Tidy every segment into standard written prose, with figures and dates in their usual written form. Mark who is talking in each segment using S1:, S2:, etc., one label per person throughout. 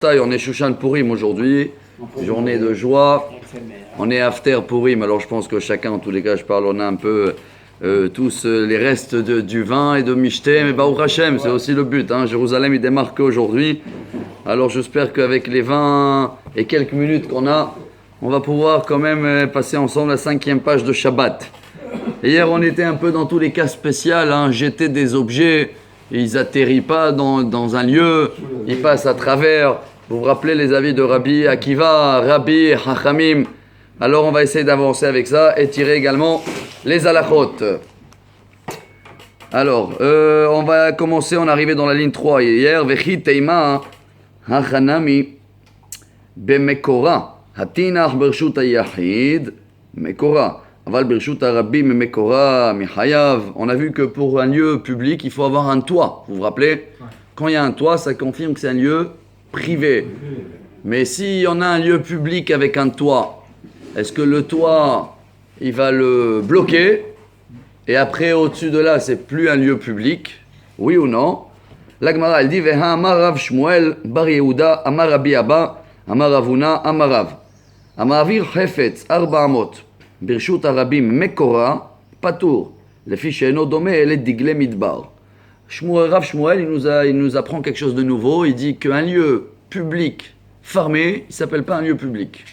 S1: On est Shushan Purim aujourd'hui, journée de joie, on est After Purim, alors je pense que chacun, en tous les cas, je parle, on a un peu tous les restes du vin et de Mishté, mais Baruch Hashem, c'est aussi le but, hein. Jérusalem il démarre qu'aujourd'hui, alors j'espère qu'avec les 20 et quelques minutes qu'on a, on va pouvoir quand même passer ensemble la 5e page de Shabbat. Hier on était un peu dans tous les cas spéciaux, hein, jeter des objets, ils atterrissent pas dans un lieu, ils passent à travers. Vous vous rappelez les avis de Rabbi Akiva, Rabbi Hachamim. Alors on va essayer d'avancer avec ça et tirer également les halachot. Alors, on va commencer, on est arrivé dans la ligne 3 hier. Vechi teima hachanami bemekora. Hatinach bershut hayachid mekora. Aval bershut harabim mekora mihayav. On a vu que pour un lieu public, il faut avoir un toit. Vous vous rappelez? Quand il y a un toit, ça confirme que c'est un lieu privé. Mais s'il y en a un lieu public avec un toit, est-ce que le toit, il va le bloquer? Et après, au-dessus de là, c'est plus un lieu public? Oui ou non? La Gemara, elle dit, Veha amarav Shmuel bar Yehuda, amar Rabbi Abba, amar Ravuna, amar Rav. Amaravir chefetz, arba amot, birshut harabim mekora, patour. Le fiche eno domé, elle est digle midbar. Rav Shmuel, il nous apprend quelque chose de nouveau. Il dit qu'un lieu public fermé, il ne s'appelle pas un lieu public.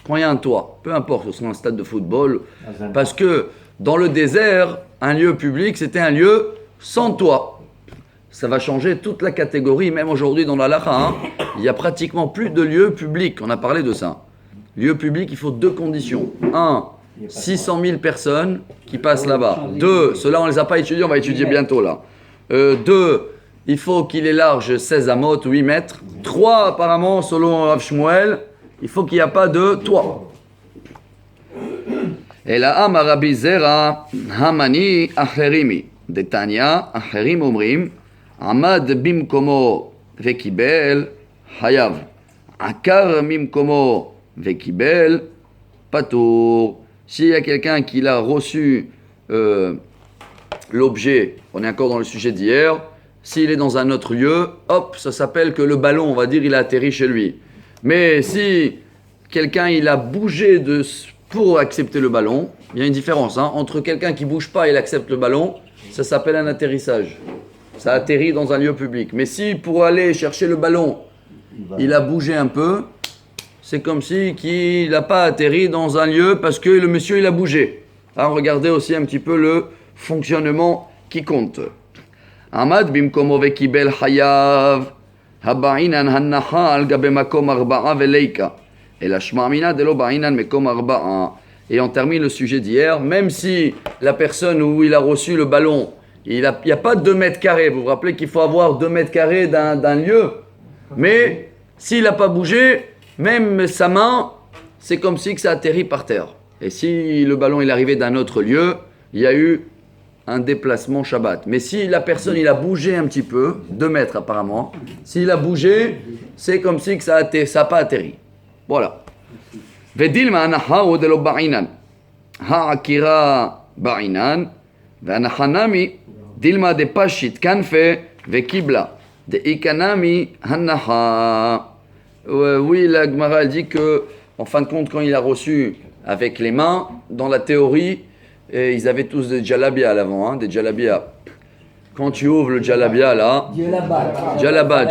S1: Quand il y a un toit, peu importe, ce soit un stade de football, parce que dans le désert, un lieu public, c'était un lieu sans toit. Ça va changer toute la catégorie, même aujourd'hui dans la Lacha, hein, il n'y a pratiquement plus de lieux publics. On a parlé de ça. Lieu public, il faut 2 conditions. 1, 600 000 personnes qui passent là-bas. 2, ceux-là on ne les a pas étudiés, on va étudier bientôt là. 2, il faut qu'il est large 16 amot, 8 mètres. 3, apparemment, selon Rav Shmuel, il faut qu'il n'y a pas de toit. Et là, Amarabi Zera, Hamani Acherimi, Detania, Acherim Omrim, Amad Bimkomo Vekibel, Hayav, Akar Mimkomo Vekibel, Patour. S'il y a quelqu'un qui l'a reçu l'objet, on est encore dans le sujet d'hier, s'il est dans un autre lieu, hop, ça s'appelle que le ballon, on va dire, il a atterri chez lui. Mais si quelqu'un, il a bougé pour accepter le ballon, il y a une différence, hein, entre quelqu'un qui ne bouge pas et il accepte le ballon, ça s'appelle un atterrissage. Ça atterrit dans un lieu public. Mais si pour aller chercher le ballon, il a bougé un peu, c'est comme si il n'a pas atterri dans un lieu parce que le monsieur il a bougé. Alors regardez aussi un petit peu le fonctionnement qui compte. Amad bimkomo vekibel hayav haba'inan hannaha al gabe makom arba'a veleika et la shma'amina delo ba'inan mekom arba'a. Et on termine le sujet d'hier. Même si la personne où il a reçu le ballon, il n'y a pas 2 mètres carrés. Vous vous rappelez qu'il faut avoir 2 mètres carrés d'un lieu. Mais s'il n'a pas bougé, même sa main, c'est comme si que ça atterrit par terre. Et si le ballon est arrivé d'un autre lieu, il y a eu un déplacement Shabbat. Mais si la personne, il a bougé un petit peu, 2 mètres apparemment, s'il a bougé, c'est comme si que ça n'a pas atterri. Voilà. Vedil ma'anaha ou de lo ba'inan. Ha'akira ba'inan. Ve'anachanami dilma de pashit kanfe ve'kibla. De ikanami hannaha. Oui, la Gemara dit que, en fin de compte, quand il a reçu avec les mains, dans la théorie, ils avaient tous des djalabias à l'avant, hein, des djalabias. Quand tu ouvres le djalabia là, djalaba,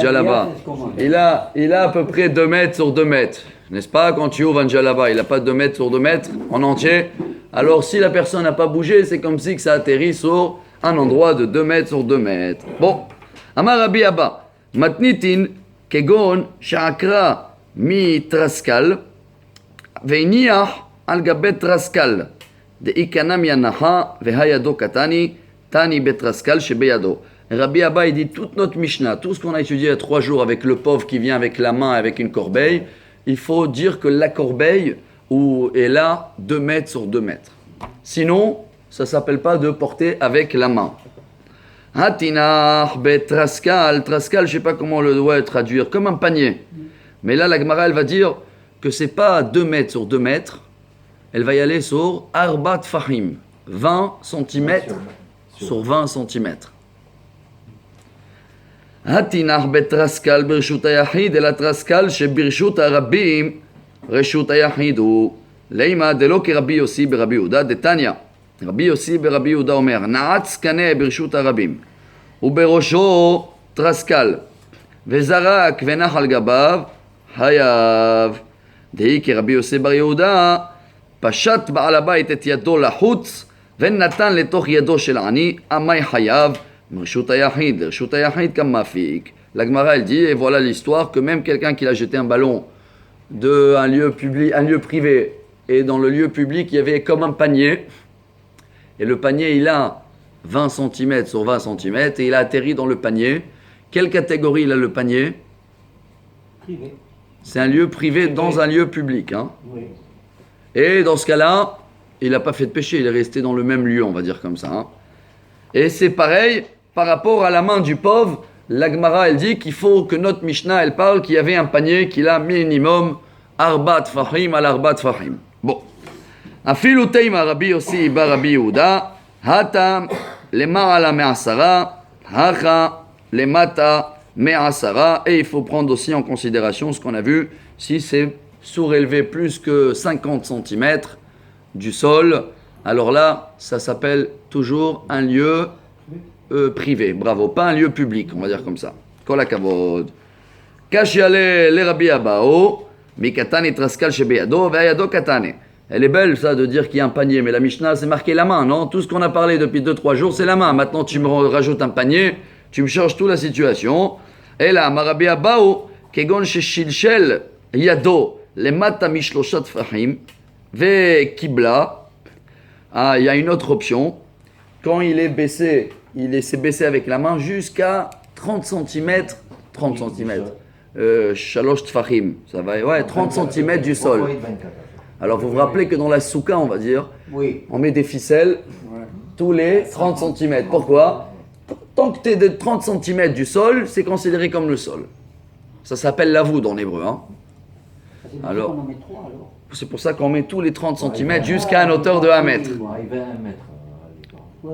S1: il a à peu près 2 mètres sur 2 mètres, n'est-ce pas? Quand tu ouvres un djalaba, il n'a pas 2 mètres sur 2 mètres en entier. Alors si la personne n'a pas bougé, c'est comme si que ça atterrit sur un endroit de 2 mètres sur 2 mètres. Bon, Amar Rabbi Abba, matnitin kegon sha'akra mi traskal ve'iniach al gabet traskal de ikanam yanaha ve'hayado katani tani betraskal shebeyado. Rabbi Abba il dit toute notre Mishnah, tout ce qu'on a étudié il y a 3 jours avec le pauvre qui vient avec la main avec une corbeille, il faut dire que la corbeille est là 2 mètres sur 2 mètres. Sinon, ça ne s'appelle pas de porter avec la main. Hatinach betraskal, traskal, je ne sais pas comment on le doit traduire, comme un panier. Mais là, la Gemara, elle va dire que ce n'est pas 2 mètres sur 2 mètres, elle va y aller sur arbat fahim, 20 cm sur 20 cm. התינח בתרסקל ברשות היחיד, אלא תרסקל שברשות הרבים רשות היחיד הוא. לימה דלא כרבי יוסי ברבי יהודה דתניא. רבי יוסי ברבי יהודה אומר, נעץ קנה ברשות הרבים, ובראשו תרסקל, וזרק ונח על גביו, חייב. דהי כרבי יוסי בר יהודה, פשט בעל הבית את ידו לחוץ, ונתן לתוך ידו של עני, עמי חייב, מרשות היחיד, לרשות היחיד comme mafique. La Gemara elle dit, et voilà l'histoire, que même quelqu'un qui a jeté un ballon d'un lieu public, un lieu privé, et dans le lieu public il y avait comme un panier, et le panier il a 20 cm sur 20 cm, et il a atterri dans le panier. Quelle catégorie il a le panier?
S2: Privé.
S1: C'est un lieu privé dans un lieu public. Hein.
S2: Oui.
S1: Et dans ce cas-là, il n'a pas fait de péché, il est resté dans le même lieu, on va dire comme ça. Hein. Et c'est pareil par rapport à la main du pauvre. La Gemara, elle dit qu'il faut que notre Mishnah, elle parle qu'il y avait un panier qu'il a minimum arba tfahim al arba tfahim. Bon. Afilu teima Rabbi Yossi bar Rabbi Yehuda, hatam lema'ala me'asara, hacha lemata me'asara. Et il faut prendre aussi en considération ce qu'on a vu, si c'est surélevé plus que 50 cm du sol, alors là, ça s'appelle toujours un lieu privé. Bravo, pas un lieu public, on va dire comme ça. Kol hakavod. Kashiale le Rabbi Abao, mikatane traskal shebeyado, ve'ayado katane. Elle est belle, ça, de dire qu'il y a un panier, mais la Mishnah, c'est marqué la main, non? Tout ce qu'on a parlé depuis 2-3 jours, c'est la main. Maintenant, tu me rajoutes un panier, tu me changes toute la situation. Et là, Rabbi Abao, kegon sheshilshel yado, le mata mishloshat fahim, ve kibla. Ah, il y a une autre option. Quand il est baissé, s'est baissé avec la main jusqu'à 30 cm. 30 cm. Shalosh tfahim. Ça va, ouais, 30 cm du sol. Alors, vous vous rappelez que dans la souka, on va dire,
S2: Oui.
S1: on met des ficelles tous les 30 cm. Pourquoi? Tant que tu es de 30 cm du sol, c'est considéré comme le sol. Ça s'appelle la voûte en hébreu. Hein. Alors,
S2: On en met 3 alors.
S1: c'est pour ça qu'on met tous les 30 cm jusqu'à une hauteur de 1 mètre.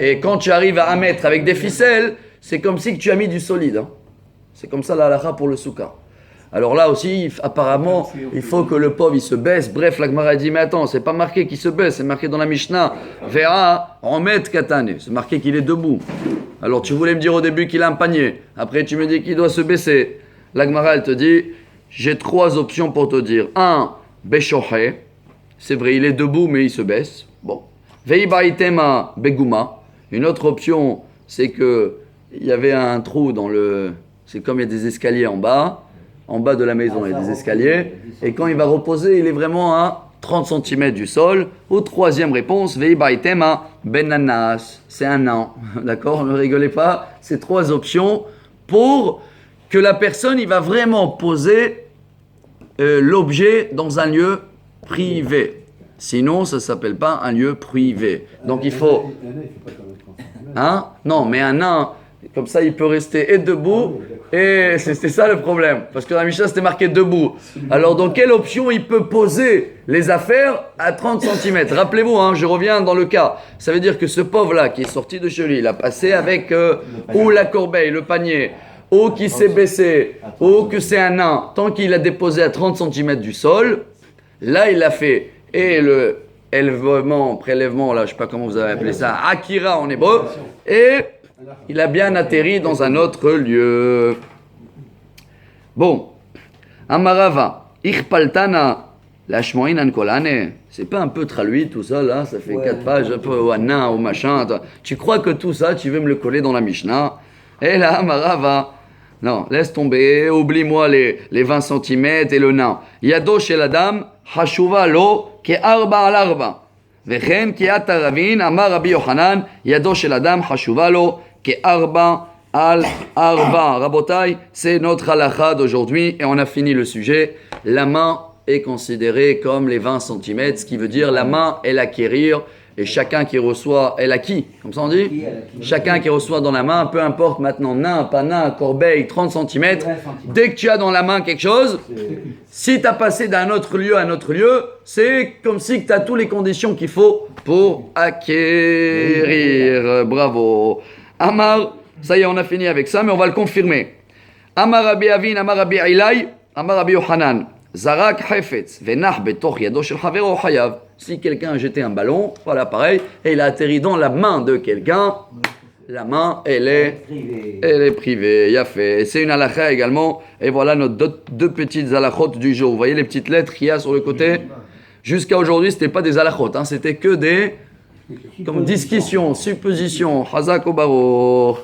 S1: Et quand tu arrives à 1 mètre avec des ficelles, c'est comme si tu as mis du solide. Hein. C'est comme ça la halakha pour le souka. Alors là aussi, apparemment, il faut que le pauvre il se baisse. Bref, la Gemara dit, mais attends, c'est pas marqué qu'il se baisse, c'est marqué dans la Mishnah. Vera en mètre katane. C'est marqué qu'il est debout. Alors tu voulais me dire au début qu'il a un panier. Après tu me dis qu'il doit se baisser. La Gemara elle te dit, j'ai 3 options pour te dire. 1, beshohe. C'est vrai, il est debout mais il se baisse. Bon. Veibaitema beguma. Une autre option, c'est que il y avait un trou dans le. C'est comme il y a des escaliers en bas. En bas de la maison, il y a des escaliers. Et quand il va reposer, il est vraiment à 30 cm du sol. Ou troisième réponse, Veibaitema benanas. C'est un an. D'accord? Ne rigolez pas. C'est 3 options pour que la personne, il va vraiment poser l'objet dans un lieu privé. Sinon, ça ne s'appelle pas un lieu privé. Donc il faut. Hein? Non, mais un nain, comme ça, il peut rester et debout. Et c'était ça le problème. Parce que dans la Mishnah, c'était marqué debout. Alors, dans quelle option il peut poser les affaires à 30 cm? Rappelez-vous, hein, je reviens dans le cas. Ça veut dire que ce pauvre-là qui est sorti de chez lui, il a passé avec ou la corbeille, le panier, ou qui s'est baissé, ou que c'est un nain. Tant qu'il a déposé à 30 cm du sol, là, il a fait. Et le prélèvement, là, je ne sais pas comment vous avez appelé ça, akira en hébreu, et il a bien atterri dans un autre lieu. Bon, Amarava, Ichpaltana, Lashmoin Ankolane, c'est pas un peu traduit tout ça là, ça fait 4 pages, un peu au Anna, au machin. Tu crois que tout ça, tu veux me le coller dans la Mishnah? Et là, Amarava, non, laisse tomber, oublie-moi les 20 cm et le nain. Yado chez la dame, Hashuva lo, ke arba al arba. וכן כי אתה רבין, אמר רבי יוחנן, ידו של אדם חשובה לו כארבע על ארבע. רבותיי, c'est notre halakha d'aujourd'hui et on a fini le sujet. La main est considérée comme les 20 cm, ce qui veut dire la main est l'acquérir et chacun qui reçoit est l'acquis. Comme ça on dit? Chacun qui reçoit dans la main, peu importe maintenant, nain, pas nain, corbeille, 30 cm, dès que tu as dans la main quelque chose, si tu as passé d'un autre lieu à un autre lieu, c'est comme si tu as toutes les conditions qu'il faut pour acquérir. Bravo. Amar, ça y est, on a fini avec ça, mais on va le confirmer. Amar Rabbi Avin, Amar Rabbi Ilai, Amar Rabbi Yohanan. Zarak Hefetz, Venach Betoch Yado Shel Havero Hayav. Si quelqu'un a jeté un ballon, voilà pareil, et il a atterri dans la main de quelqu'un, la main, elle est privée. Il a fait. C'est une halakha également. Et voilà nos deux petites halakhot du jour. Vous voyez les petites lettres qu'il y a sur le côté. Jusqu'à aujourd'hui, c'était pas des halakhot, hein, c'était que des comme discussions, suppositions. Hazak Obarour.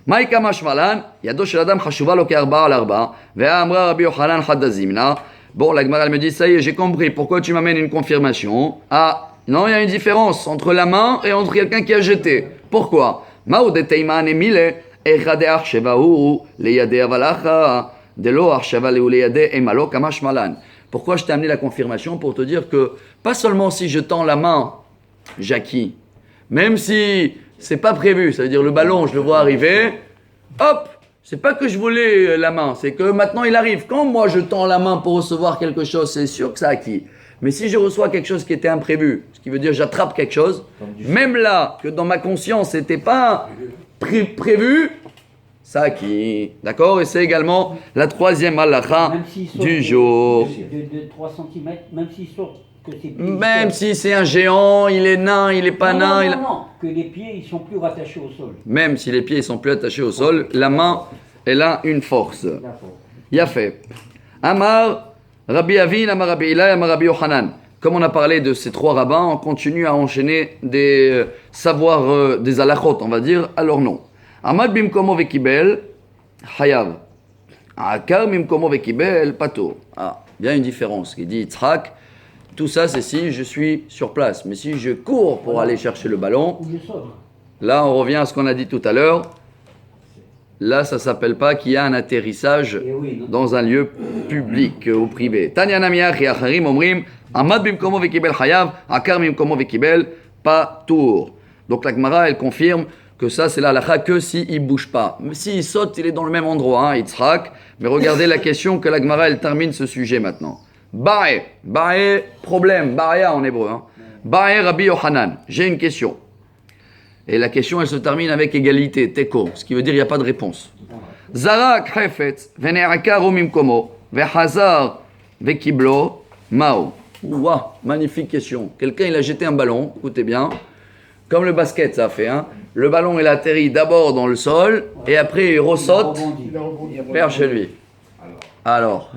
S1: Maïka Mashmalan, Yado Shel Adam Chashuva Lo Ke'arba al Arba, Ve'amra Rabbi Yochanan Haddazimna. Bon, la Gemara elle me dit, ça y est, j'ai compris. Pourquoi tu m'amènes une confirmation? Ah, non, il y a une différence entre la main et entre quelqu'un qui a jeté. Pourquoi? Pourquoi je t'ai amené la confirmation? Pour te dire que pas seulement si je tends la main, j'acquis, même si c'est pas prévu, ça veut dire le ballon, je le vois arriver, hop, c'est pas que je voulais la main, c'est que maintenant il arrive. Quand moi je tends la main pour recevoir quelque chose, c'est sûr que ça acquis. Mais si je reçois quelque chose qui était imprévu, ce qui veut dire j'attrape quelque chose, même là, que dans ma conscience, c'était pas prévu, ça acquis. D'accord? Et c'est également la troisième halakha du jour.
S2: De 3 cm, même s'il sort que ses pieds.
S1: Même si c'est un géant, il est nain, il est pas nain.
S2: Non, que les pieds ils sont plus rattachés au sol.
S1: Même si les pieds sont plus attachés au sol, la main, elle a une force. Il a fait. Amar. Rabbi Avin, Amar Rabbi Ilai, Amar Rabbi Yochanan. Comme on a parlé de ces trois rabbins, on continue à enchaîner des savoirs, des halachot, on va dire, à leur nom. Amad bimkomo vekibel, hayav. Akar bimkomo vekibel, pato. Ah, il y a une différence qui dit Yitzhak. Tout ça, c'est si je suis sur place. Mais si je cours pour aller chercher le ballon, là, on revient à ce qu'on a dit tout à l'heure. Là, ça ne s'appelle pas qu'il y a un atterrissage dans un lieu public ou privé. Tanya Namiach et Acharim omrim, Amad bimkomo vekibel hayav, Akar bimkomo vekibel patour. Donc la Gemara, elle confirme que ça, c'est la halakha que s'il ne bouge pas. Mais s'il saute, il est dans le même endroit, hein, Yitzhak. Mais regardez la question que la Gemara, elle termine ce sujet maintenant. Ba'e, problème, ba'ya en hébreu. Hein. Ba'e Rabbi Yochanan, j'ai une question. Et la question, elle se termine avec égalité, teko, ce qui veut dire il n'y a pas de réponse. Zarak hefetz, vene'aka romimkomo, vehazar, vekiblo, mao. Ouah, magnifique question. Quelqu'un, il a jeté un ballon, écoutez bien, comme le basket, ça a fait. Hein. Le ballon, il atterrit d'abord dans le sol, et après il ressaute, vers chez lui. Alors,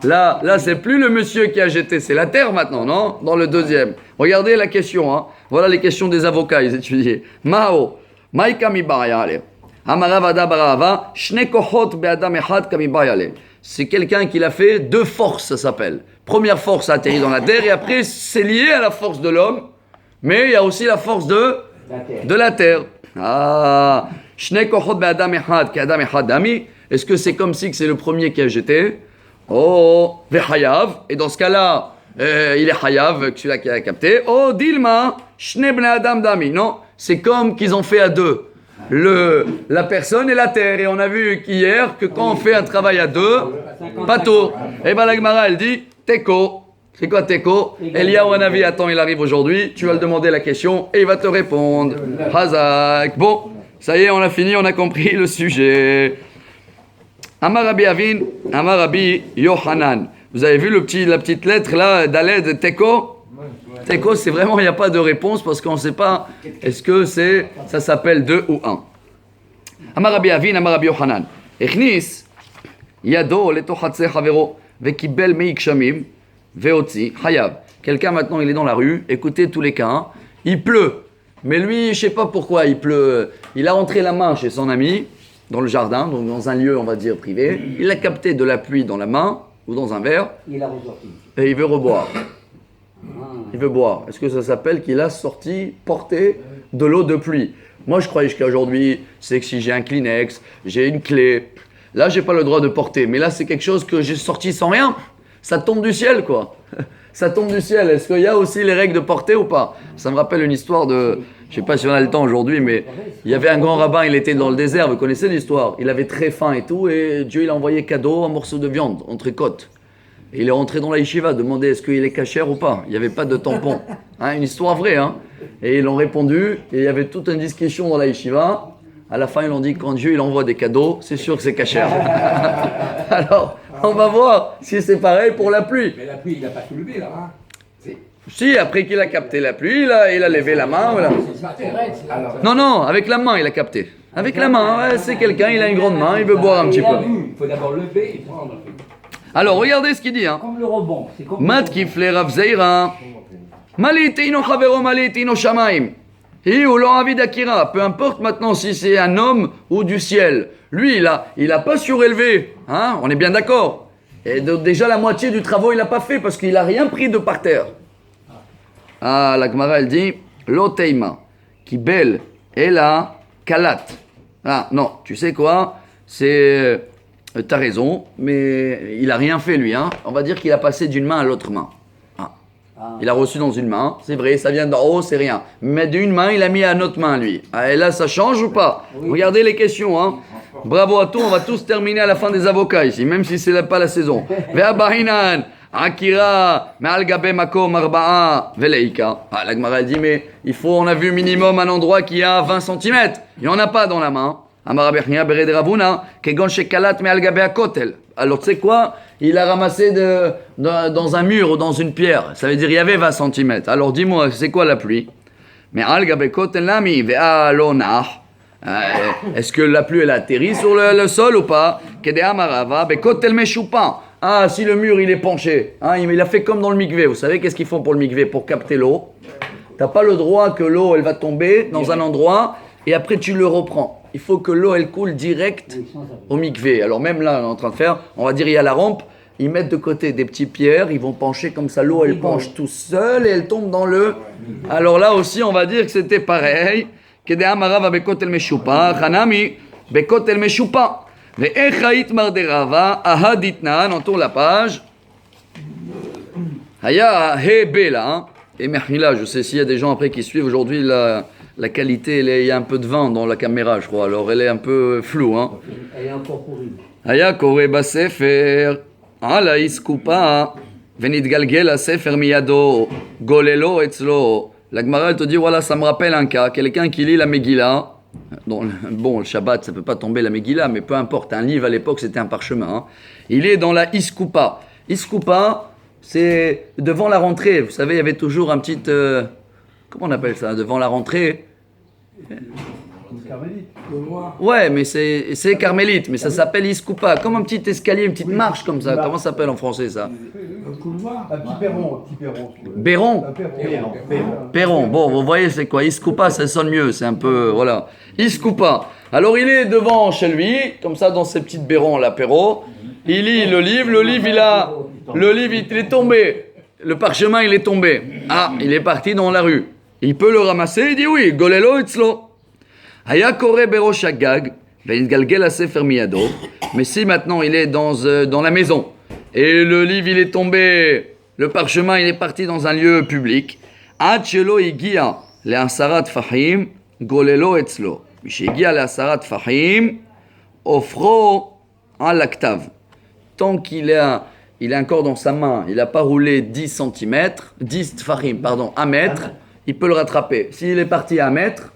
S1: là, c'est plus le monsieur qui a jeté, c'est la terre maintenant, non? Dans le deuxième. Regardez la question, hein. Voilà les questions des avocats, ils étudiaient. Mao, Maïka mi barayale. Amaravada barava, shne kohot be'adam echad kami barayale. C'est quelqu'un qui l'a fait, deux forces, ça s'appelle. Première force a atterri dans la terre, et après, c'est lié à la force de l'homme, mais il y a aussi la force de la terre. Ah, shne kohot be'adam echad k'adam echad dami. Est-ce que c'est comme si que c'est le premier qui a jeté? Oh, vehayav. Et dans ce cas-là, il est hayav, celui-là qui a capté. Oh, dilma, shne bnei adam dami. Non, c'est comme qu'ils ont fait à deux. La personne et la terre. Et on a vu qu'hier que quand on fait un travail à deux, pato. Et bien la Gemara, elle dit, teko. C'est quoi teko? Eliyahu Hanavi, attends, il arrive aujourd'hui. Tu vas le demander la question et il va te répondre. Hazak. Bon, ça y est, on a fini, on a compris le sujet. Amar Rabbi Avin, Amar Rabbi Yochanan. Vous avez vu la petite lettre là, d'Aled, Teko? Teko, c'est vraiment, il n'y a pas de réponse parce qu'on ne sait pas, est-ce que ça s'appelle 2 ou 1. Amar Rabbi Avin, Amar Rabbi Yochanan. Echnis, yado letochatse havero, vekibel meik shamim, veotzi, hayav. Quelqu'un maintenant, il est dans la rue, écoutez tous les cas, hein. Il pleut. Mais lui, je ne sais pas pourquoi il pleut. Il a rentré la main chez son ami, dans le jardin, donc dans un lieu, on va dire, privé. Il a capté de la pluie dans la main ou dans un verre. Et il veut reboire. Il veut boire. Est-ce que ça s'appelle qu'il a porté de l'eau de pluie? Moi, je croyais jusqu'à aujourd'hui, c'est que si j'ai un Kleenex, j'ai une clé, là, j'ai pas le droit de porter. Mais là, c'est quelque chose que j'ai sorti sans rien. Ça tombe du ciel, quoi. Ça tombe du ciel. Est-ce qu'il y a aussi les règles de porter ou pas? Ça me rappelle une histoire de... Je ne sais pas si on a le temps aujourd'hui, mais il y avait un grand rabbin, il était dans le désert, vous connaissez l'histoire. Il avait très faim et tout, et Dieu il a envoyé cadeau un morceau de viande, entrecôte. Et il est rentré dans la yeshiva, demandé est-ce qu'il est cachère ou pas. Il n'y avait pas de tampon. Hein, une histoire vraie. Hein. Et ils l'ont répondu, et il y avait toute une discussion dans la yeshiva. À la fin, ils ont dit quand Dieu il envoie des cadeaux, c'est sûr que c'est cachère. Alors, on va voir si c'est pareil pour la pluie.
S3: Mais la pluie, il n'a pas soulevé là. Hein.
S1: Si, après qu'il a capté la pluie, il a levé la main. Voilà. Non, non, avec la main, il a capté. Avec la main, ouais, c'est quelqu'un, il a une grande main, il veut boire un petit peu.
S3: Il faut d'abord lever et prendre.
S1: Alors, regardez ce qu'il dit. Hein.
S2: Comme le rebond. C'est comme
S1: Mat kifle Rav Zeira. Maliteino chavero maliteino shamaim. Et ou l'envie d'Akira. Peu importe maintenant si c'est un homme ou du ciel. Lui, il a pas surélevé. Hein, on est bien d'accord. Et donc, déjà, la moitié du travail, il n'a pas fait parce qu'il n'a rien pris de par terre. Ah, la Gemara, elle dit Loteima, qui belle, et la kalat. Ah, non, tu sais quoi? C'est. T'as raison, mais il a rien fait, lui. Hein. On va dire qu'il a passé d'une main à l'autre main. Ah. Il a reçu dans une main, c'est vrai, ça vient d'en haut, c'est rien. Mais d'une main, il a mis à notre main, lui. Ah, et là, ça change ou pas? Regardez les questions. Hein. Bravo à tous, on va tous terminer à la fin des avocats ici, même si c'est pas la saison. Ve'abahinan. Akira, Me'al Gabe Makom Arba'a Veleika. Ah, la Gemara dit, mais on a vu minimum un endroit qui a 20 cm. Il n'y en a pas dans la main. Amara Bechnia Bered Ravuna, Kegon Shekalat Me'al Gabe Akotel. Alors, tu sais quoi? Il a ramassé dans un mur ou dans une pierre. Ça veut dire, il y avait 20 cm. Alors, dis-moi, c'est quoi la pluie? Me'al Gabe Kotel Nami Ve'alonah. Est-ce que la pluie, elle atterrit sur le sol ou pas? Kede Amarava Bekotel Meshupan. Ah, si le mur il est penché, hein, il a fait comme dans le mikvé. Vous savez qu'est-ce qu'ils font pour le mikvé? Pour capter l'eau. T'as pas le droit que l'eau elle va tomber dans un endroit et après tu le reprends. Il faut que l'eau elle coule direct au mikvé. Alors même là on est en train de faire, on va dire il y a la rampe, ils mettent de côté des petites pierres, ils vont pencher comme ça, l'eau elle penche tout seul et elle tombe dans le. Alors là aussi on va dire que c'était pareil. Kede amara va bekotel meshupa, chanami bekotel meshupa. Ve'echait marderava ahaditnan, on tourne la page. Haya hebela. Et là, je sais s'il y a des gens après qui suivent aujourd'hui la qualité, il y a un peu de vent dans la caméra, je crois. Alors elle est un peu floue. Hein.
S2: Elle est encore pourrie.
S1: Haya kore basefer. Ala iskupa. Venit galgel sefer miyado. Golelo etzlo. La Gemara elle te dit voilà, ça me rappelle un cas. Quelqu'un qui lit la Megillah. Bon, le Shabbat, ça ne peut pas tomber la Megillah, mais peu importe. Un livre à l'époque, c'était un parchemin. Hein. Il est dans la Iskoupa. Iskoupa, c'est devant la rentrée. Vous savez, il y avait toujours un petit. Comment on appelle ça? Devant la rentrée.
S3: Carmélite.
S1: Ouais, mais c'est carmélite, mais ça s'appelle Iskoupa. Comme un petit escalier, une petite marche comme ça. Comment ça s'appelle en français ça?
S3: Un couloir.
S4: Un petit perron.
S1: Béron. Perron. Bon, vous voyez, c'est quoi? Iskoupa, ça sonne mieux. C'est un peu. Voilà. Iskoupa. Alors, il est devant chez lui, comme ça, dans ses petites bérons, l'apéro. Il lit le livre. Le livre, il est tombé. Le parchemin, il est tombé. Ah, il est parti dans la rue. Il peut le ramasser. Il dit oui. Golelo itzlo. Haya kore berosh hagag. Ve'ingalgel sefer miyado. Mais si maintenant, il est dans la maison. Et le livre, il est tombé. Le parchemin, il est parti dans un lieu public. Ad shelo igia le'asarat fahim, golelo etzlo. Mishigia le'asarat fahim, offro à l'actav. Tant qu'il est encore dans sa main, il n'a pas roulé 10 cm, 10 tfahim, pardon, 1 mètre, il peut le rattraper. S'il est parti à 1 mètre,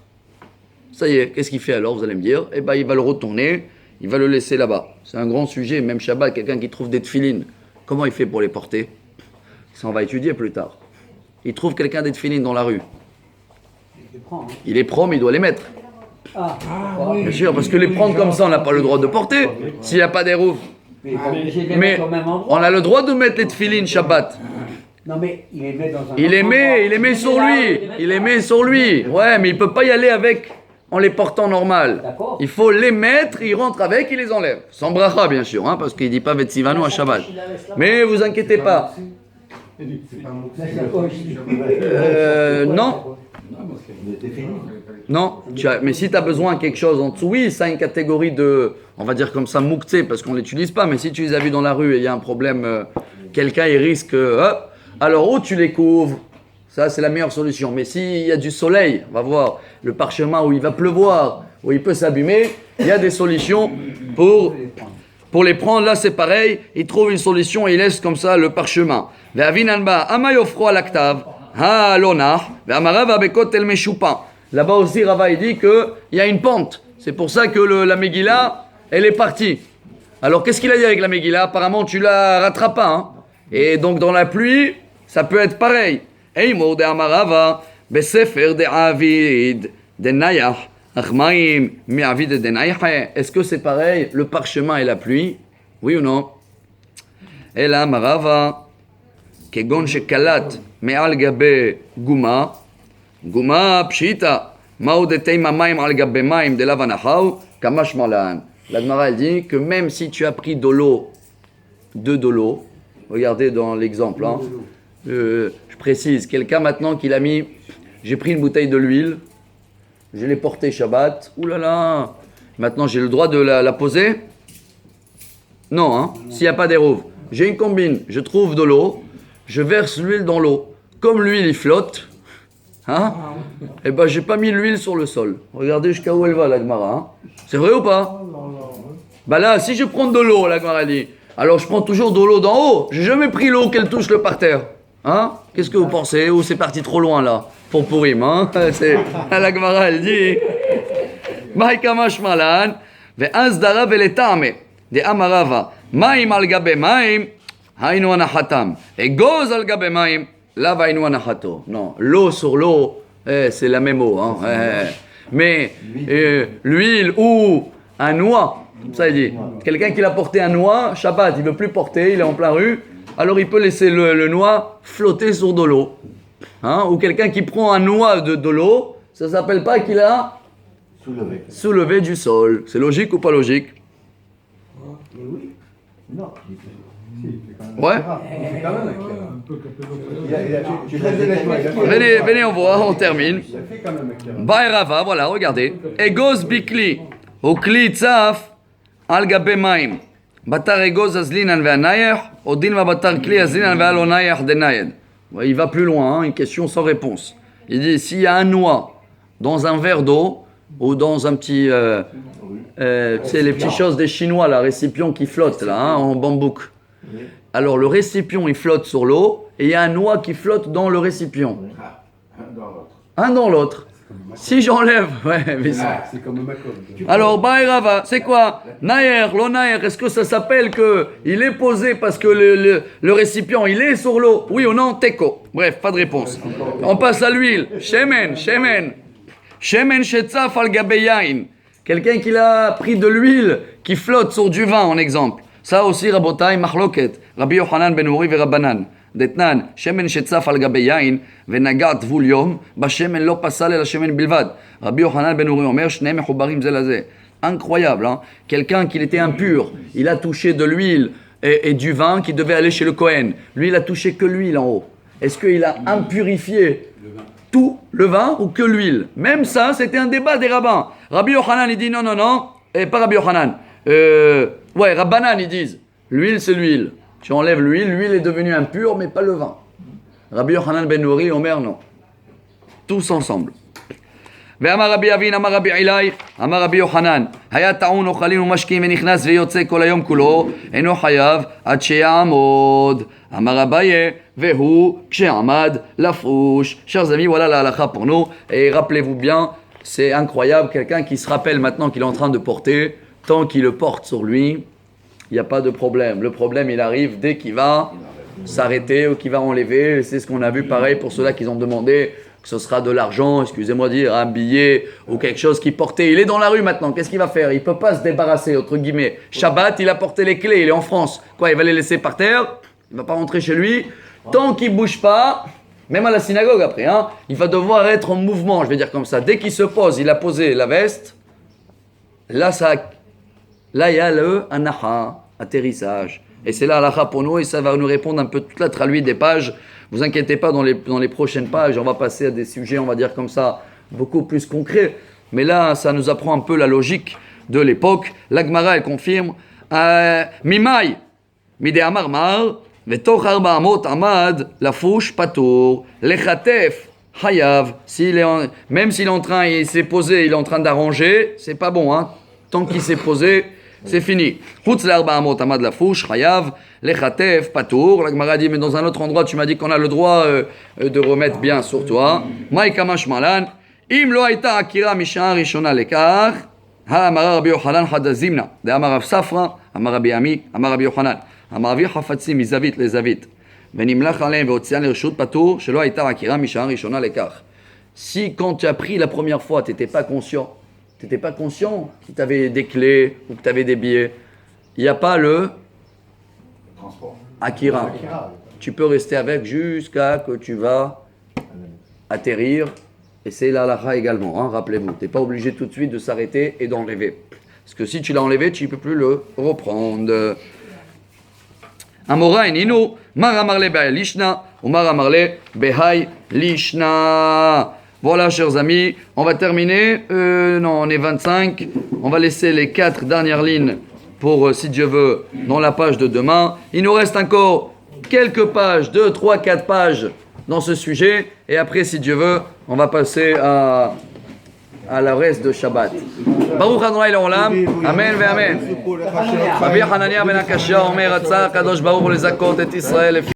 S1: ça y est, qu'est-ce qu'il fait alors, vous allez me dire? Eh bien, il va le retourner, il va le laisser là-bas. C'est un grand sujet, même Shabbat, quelqu'un qui trouve des tfilines. Comment il fait pour les porter? Ça, on va étudier plus tard. Il trouve quelqu'un des tfilines dans la rue. Il les prend, mais il doit les mettre.
S2: Ah,
S3: oui.
S1: Bien sûr, parce que les prendre comme ça, on n'a pas le droit de porter. S'il n'y a pas des roues. Mais on a le droit de mettre les tfilines Shabbat.
S2: Non, mais il les met dans un.
S1: Il les met sur lui. Il les met sur lui. Ouais, mais il ne peut pas y aller avec en les portant normal.
S2: D'accord.
S1: Il faut les mettre, il rentre avec, il les enlève. Sans bracha, bien sûr, hein, parce qu'il ne dit pas Vetsivano à Shabbat. Mais vous inquiétez pas. Non. Non, mais si tu as besoin de quelque chose en dessous, oui, ça a une catégorie de, on va dire comme ça, mouktsé, parce qu'on ne l'utilise pas, mais si tu les as vus dans la rue et il y a un problème, quelqu'un il risque, hop, alors ou tu les couvres, ça c'est la meilleure solution, mais s'il y a du soleil, on va voir, le parchemin où il va pleuvoir, où il peut s'abîmer, il y a des solutions pour les prendre, là c'est pareil, il trouve une solution et il laisse comme ça le parchemin. Ve'avinanba amayofro alaktav. Là-bas aussi, Rava il dit qu'il y a une pente. C'est pour ça que la Megillah, elle est partie. Alors qu'est-ce qu'il a dit avec la Megillah? Apparemment tu la rattrapes pas. Hein. Et donc dans la pluie, ça peut être pareil. Eimo de Amarava, Besefer de Avid, de Nayah, Achmaim, mi Avid de Nayah. Est-ce que c'est pareil, le parchemin et la pluie? Oui ou non? Et là, Amarava, Kegon Shekalat, Me'al Gabe Guma, Guma Pshita, Mao de Teima Maim al Gabe Maim de Lavanachau, Kamash Malan. La Gemara elle dit que même si tu as pris de l'eau, regardez dans l'exemple, hein, je précise, quelqu'un maintenant qui l'a mis, j'ai pris une bouteille de l'huile, je l'ai portée Shabbat, oulala, maintenant j'ai le droit de la poser? Non, hein, s'il n'y a pas d'érouve. J'ai une combine, je trouve de l'eau, je verse l'huile dans l'eau. Comme l'huile il flotte, hein, et ben j'ai pas mis l'huile sur le sol. Regardez jusqu'à où elle va la Gemara. Hein. C'est vrai ou pas? Bah là, si je prends de l'eau, la Gemara dit, alors je prends toujours de l'eau d'en haut. J'ai jamais pris l'eau qu'elle touche le parterre. Hein? Qu'est-ce que vous pensez? Ou c'est parti trop loin là pour Purim, hein? C'est la Gemara elle dit, Maïkamash malan, ve'azdara ve'letame, de amarava, maim al gabe maim, hainu anahatam, et goz al gabe maim, la vainu anahato. Non, l'eau sur l'eau, c'est la même eau, hein? Mais l'huile ou un noix, comme ça il dit, quelqu'un qui l'a porté un noix, Shabbat, il ne veut plus porter, il est en plein rue, alors il peut laisser le noix flotter sur de l'eau. Hein? Ou quelqu'un qui prend un noix de l'eau, ça ne s'appelle pas qu'il a soulevé du sol. C'est logique ou pas logique?
S2: Oui. Non.
S1: Ouais. Venez, on voit, on termine. Baerava, voilà, regardez. Egos bikli, ou kli tzaf, al gabe maim. Batar egos azlinan ve'anayach, odin va batar kli azlinan ve'alonayach denayed. Il va plus loin, hein, une question sans réponse. Il dit, s'il y a un noix dans un verre d'eau, ou dans un petit, c'est les petites choses des Chinois, là, récipient qui flotte, là, hein, en bambouk. Alors le récipient il flotte sur l'eau et il y a un noix qui flotte dans le récipient. Un dans l'autre. Si j'enlève,
S3: C'est comme ma com.
S1: alors Baerava, c'est quoi? Naer, lo naer, est-ce que ça s'appelle que il est posé parce que le récipient il est sur l'eau? Oui ou non? Teko. Bref, pas de réponse. On passe à l'huile. Shemen shetzaf al gabe yain. Quelqu'un qui a pris de l'huile qui flotte sur du vin en exemple. Ça aussi, Rabotai, Mahloket, Rabbi Yochanan ben Uri ve Rabbanan. Detnan, Shemen shetzaf al gabe yain, venagat vul yom, bashemen lo pasal el shemen bilvad. Rabbi Yochanan ben Uri omer, shneim mechubarim ze laze. Incroyable, hein? Quelqu'un qui était impur, il a touché de l'huile et du vin qui devait aller chez le Kohen. Lui, il a touché que l'huile en haut. Est-ce qu'il a impurifié tout le vin ou que l'huile? Même ça, c'était un débat des rabbins. Rabbi Yochanan, il dit non, et pas Rabbi Yochanan. Rabbanan, ils disent, l'huile c'est l'huile. Tu enlèves l'huile est devenue impure, mais pas le vin. Rabbi Yochanan ben Nouri, Omer, non. Tous ensemble. ואמר רבי אבין, אמר רבי עילאי, אמר רבי יוחנן, היה טעון אוכלים ומשקים ונכנס ויוצא כל היום כולו, אינו חייב עד שיעמוד. אמר אביי, והוא כשעמד לפוש. Chers amis, voilà la halakha pour nous. Et rappelez-vous bien, c'est incroyable, quelqu'un qui se rappelle maintenant qu'il est en train de porter, tant qu'il le porte sur lui, il n'y a pas de problème. Le problème, il arrive dès qu'il va s'arrêter ou qu'il va enlever. C'est ce qu'on a vu pareil pour ceux-là qui ont demandé que ce sera de l'argent, excusez-moi de dire, un billet ou quelque chose qu'il portait. Il est dans la rue maintenant, qu'est-ce qu'il va faire? Il ne peut pas se débarrasser, entre guillemets. Shabbat, il a porté les clés, il est en France. Quoi, il va les laisser par terre? Il ne va pas rentrer chez lui. Tant qu'il ne bouge pas, même à la synagogue après, hein, il va devoir être en mouvement, je vais dire comme ça. Dès qu'il se pose, il a posé la veste, là il y a le anaha, atterrissage. Et c'est là l'alaha pour nous et ça va nous répondre un peu toute la traduite des pages. Vous inquiétez pas, dans les prochaines pages, on va passer à des sujets, on va dire comme ça, beaucoup plus concrets. Mais là, ça nous apprend un peu la logique de l'époque. La Gemara, elle confirme Mimai, Mide Amar Mar, Vetoch Arba Amot Amad, la fouche Patour, Lechatef, Hayav. Même s'il est en train, il s'est posé, il est en train d'arranger, c'est pas bon, hein. Tant qu'il s'est posé, c'est fini. Chutz l'arba amot amad la fouche, chayav, lechatef, patour. La Gemara dit, mais dans un autre endroit, tu m'as dit qu'on a le droit de remettre bien sur toi. Maïkamash malan, im lo aita akira misha rishona lekar, האמר רבי יוחנן חד זימנה, דאמר רב ספרא, אמר רבי עמי, אמר רבי יוחנן, המעביר חפצים מזווית לזווית, ונמלך עליהם והוציאן לרשות פטור, שלא הייתה עקירה משעה ראשונה לכך. Si quand tu as pris la première fois, tu n'étais pas conscient que tu avais des clés ou que tu avais des billets, il n'y a pas le akira. Tu peux rester avec jusqu'à que tu vas atterrir. Et c'est la halakha également, hein, rappelez-vous. Tu n'es pas obligé tout de suite de s'arrêter et d'enlever. Parce que si tu l'as enlevé, tu ne peux plus le reprendre. Amora eninu, mara marle behai lishna, ou mara marle behai lishna. Voilà, chers amis, on va terminer. Non, on est 25. On va laisser les 4 dernières lignes pour, si Dieu veut, dans la page de demain. Il nous reste encore quelques pages, 2, 3, 4 pages dans ce sujet. Et après, si Dieu veut, on va passer à la reste de Shabbat. Baruch Adonai Leolam, Amen ve Amen. Rabbi Hanania ben Akashia, Omer, Ratzah, Kadosh Baruch, les Zakot et Israël.